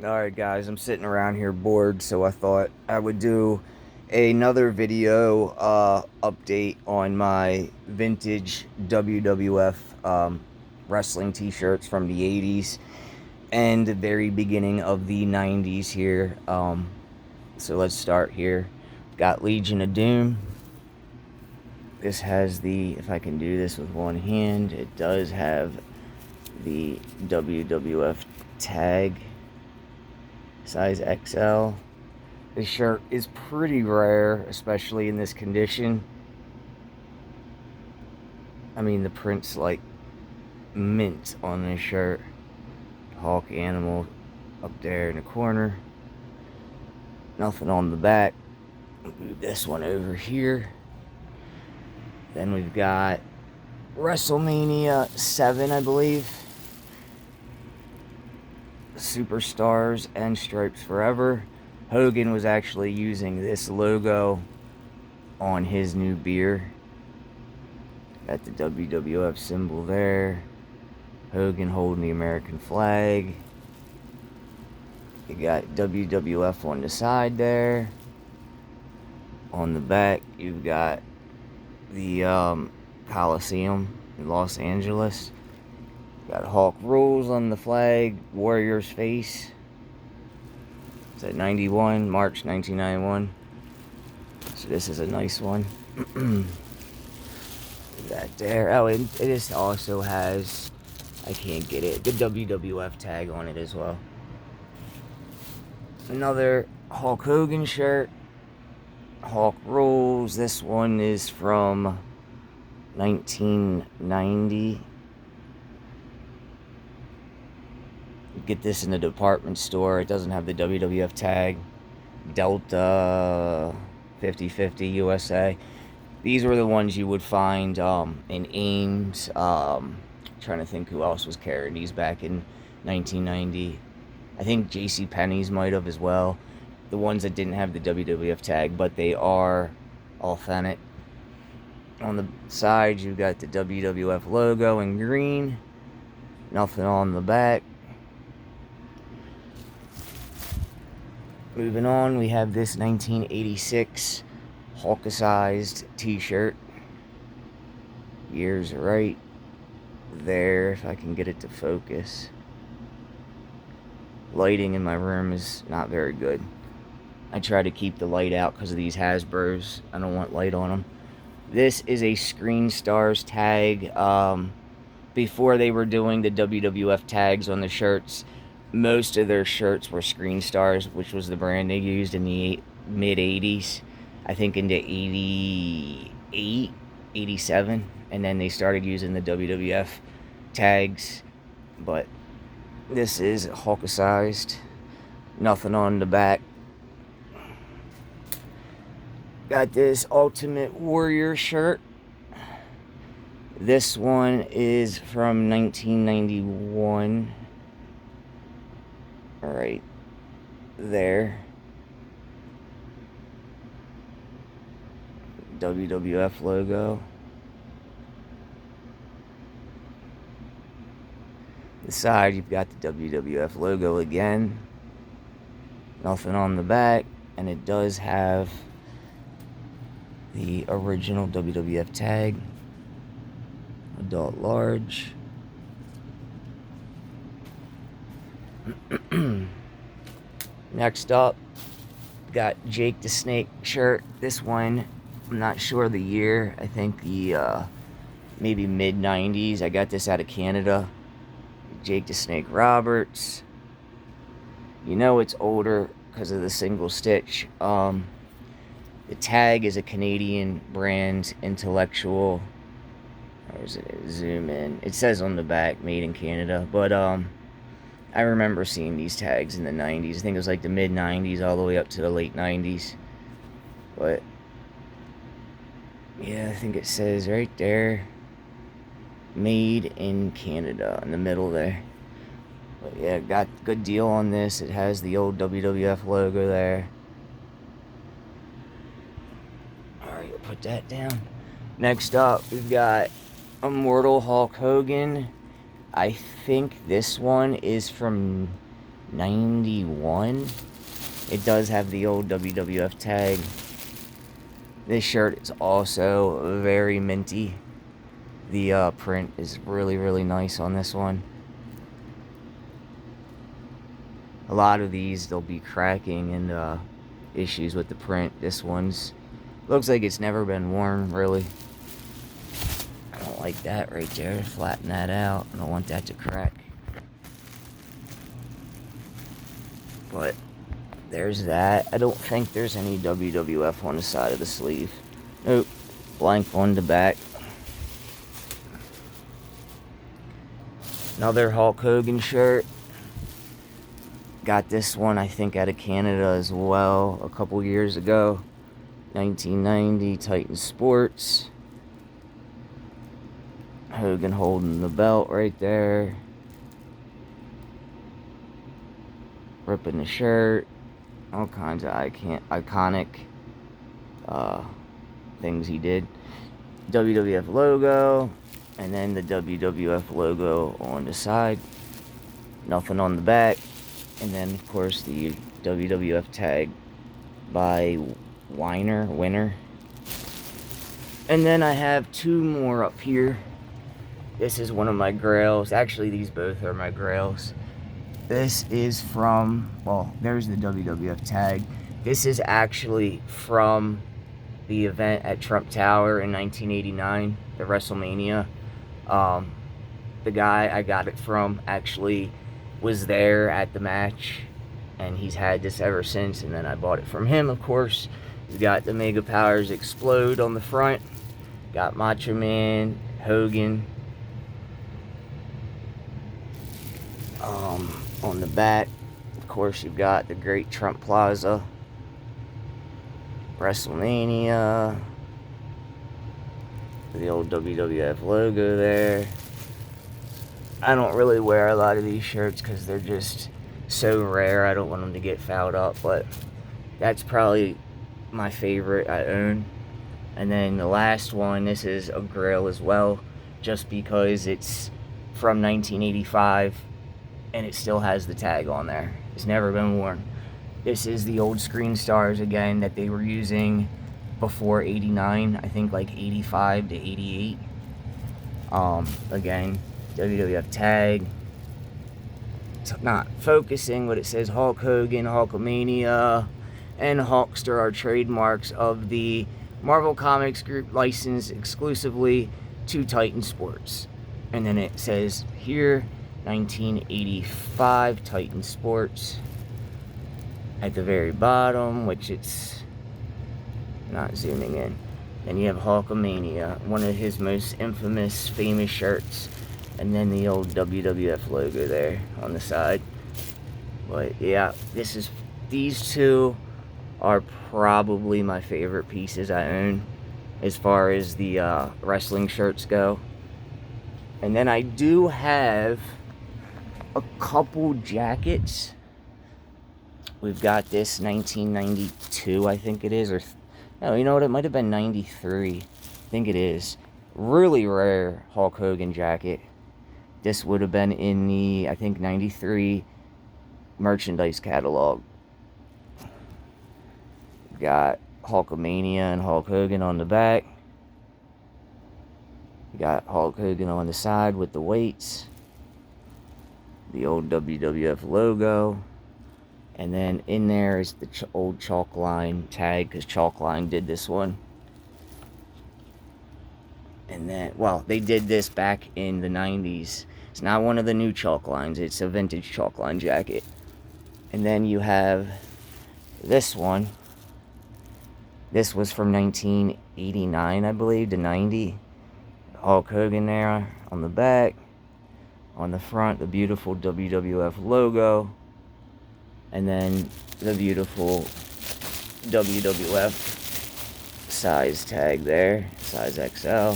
Alright guys, I'm sitting around here bored, so I thought I would do another video update on my vintage WWF wrestling t-shirts from the 80s and the very beginning of the 90s here. So let's start here. Got Legion of Doom. This has the, if I can do this with one hand, it does have the WWF tag. Size XL. This shirt is pretty rare, especially in this condition. I mean, the print's like mint on this shirt. Hawk animal up there in the corner. Nothing on the back. Move this one over here. Then we've got WrestleMania 7, I believe. Superstars and Stripes Forever. Hogan was actually using this logo on his new beer. Got the WWF symbol there. Hogan holding the American flag. You got WWF on the side there. On the back, you've got the Coliseum in Los Angeles. Got Hawk Rules on the flag, Warrior's face. It's at 91, March 1991. So this is a nice one. That there. Oh, it just also has, I can't get it, the WWF tag on it as well. Another Hulk Hogan shirt. Hawk Rules. This one is from 1990. Get this in the department store. It doesn't have the WWF tag. Delta 5050 USA. These were the ones you would find in Ames. Trying to think who else was carrying these back in 1990. I think J.C. Penney's might have as well. The ones that didn't have the WWF tag, but they are authentic. On the side, you've got the WWF logo in green. Nothing on the back. Moving on, we have this 1986 Hulk-sized t-shirt. Years right there, if I can get it to focus. Lighting in my room is not very good. I try to keep the light out because of these Hasbros. I don't want light on them. This is a Screen Stars tag. Before they were doing the WWF tags on the shirts, most of their shirts were Screen Stars, which was the brand they used in the mid-80s. I think into 88, 87. And then they started using the WWF tags. But this is Hulk-sized. Nothing on the back. Got this Ultimate Warrior shirt. This one is from 1991. Right there. WWF logo. The side, you've got the WWF logo again. Nothing on the back. And it does have the original WWF tag. Adult large. Next up, got Jake the Snake shirt. This one, I'm not sure the year. I think the maybe mid-90s. I got this out of Canada. Jake the Snake Roberts. You know it's older because of the single stitch. The tag is a Canadian brand, Intellectual. Or is it? Zoom in. It says on the back, made in Canada. But I remember seeing these tags in the 90s. I think it was like the mid-90s all the way up to the late 90s. But yeah, I think it says right there, made in Canada in the middle there. But yeah, got a good deal on this. It has the old WWF logo there. Alright, we'll put that down. Next up, we've got Immortal Hulk Hogan. I think this one is from 91. It does have the old WWF tag. This shirt is also very minty. The print is really, really nice on this one. A lot of these, they'll be cracking and issues with the print. This one's looks like it's never been worn, really. I don't like that right there. Flatten that out. I don't want that to crack. But there's that. I don't think there's any WWF on the side of the sleeve. Nope. Blank on the back. Another Hulk Hogan shirt. Got this one, I think, out of Canada as well a couple years ago. 1990 Titan Sports. Hogan holding the belt right there. Ripping the shirt. All kinds of iconic things he did. WWF logo. And then the WWF logo on the side. Nothing on the back. And then, of course, the WWF tag by Winner. And then I have two more up here. This is one of my grails. Actually, these both are my grails. This is from, well, there's the WWF tag. This is actually from the event at Trump Tower in 1989, the WrestleMania. The guy I got it from actually was there at the match, and he's had this ever since, and then I bought it from him, of course. He's got the Mega Powers Explode on the front, got Macho Man, Hogan. On the back, of course, you've got the Great Trump Plaza, WrestleMania, the old WWF logo there. I don't really wear a lot of these shirts because they're just so rare. I don't want them to get fouled up, but that's probably my favorite I own. And then the last one, this is a grail as well, just because it's from 1985 and it still has the tag on there. It's never been worn. This is the old screen stars again that they were using before 89, I think like 85 to 88. Again, WWF tag. It's not focusing, but it says Hulk Hogan, Hulkamania, and Hulkster are trademarks of the Marvel Comics Group licensed exclusively to Titan Sports. And then it says here, 1985 Titan Sports at the very bottom, which it's not zooming in. Then you have Hulkamania, one of his most infamous, famous shirts. And then the old WWF logo there on the side. But yeah, these two are probably my favorite pieces I own as far as the wrestling shirts go. And then I do have a couple jackets. We've got this 1992, I think it is, or no, you know what, it might have been 93. I think it is. Really rare Hulk Hogan jacket. This would have been in the, I think, 93 merchandise catalog. Got Hulkamania and Hulk Hogan on the back. You got Hulk Hogan on the side with the weights. The old WWF logo. And then in there is the old Chalkline tag, because Chalkline did this one. And then, well, they did this back in the 90s. It's not one of the new Chalklines. It's a vintage Chalkline jacket. And then you have this one. This was from 1989, I believe, to 90. Hulk Hogan there on the back. On the front, the beautiful WWF logo. And then the beautiful WWF size tag there. Size XL.